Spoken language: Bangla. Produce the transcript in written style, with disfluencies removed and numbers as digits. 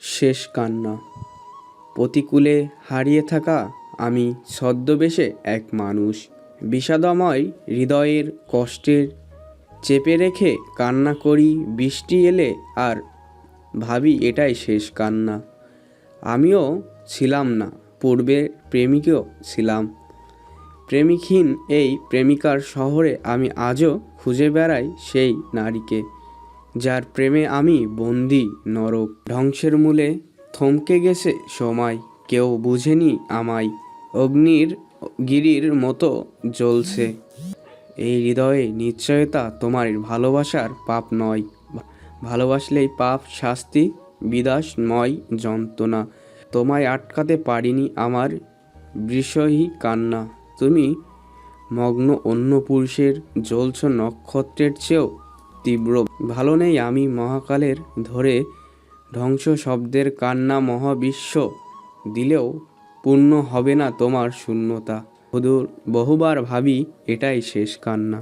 শেষ কান্না। প্রতিকূলে হারিয়ে থাকা আমি ছদ্মবেশে এক মানুষ, বিষাদময় হৃদয়ের কষ্টের চেপে রেখে কান্না করি বৃষ্টি এলে, আর ভাবি এটাই শেষ কান্না। আমিও ছিলাম না পূর্বে, প্রেমিকও ছিলাম প্রেমিকহীন এই প্রেমিকার শহরে। আমি আজও খুঁজে বেড়াই সেই নারীকে, যার প্রেমে আমি বন্দি নরক। ধ্বংসের মূলে থমকে গেছে সময়, কেউ বুঝেনি আমায়। অগ্নির গিরির মতো জ্বলছে এই হৃদয়ে নিশ্চয়তা, তোমার ভালোবাসার পাপ নয়। ভালোবাসলেই পাপ, শাস্তি, বিনাশময় যন্ত্রণা। তোমায় আটকাতে পারিনি আমার বিষহী কান্না। তুমি মগ্ন অন্য পুরুষের, জ্বলছ নক্ষত্রের চেয়েও তীব্র। ভালো নেই আমি মহাকালের ধরে, ধ্বংস শব্দের কান্না মহাবিশ্ব দিলেও পূর্ণ হবে না তোমার শূন্যতা। বহুবার ভাবি এটাই শেষ কান্না।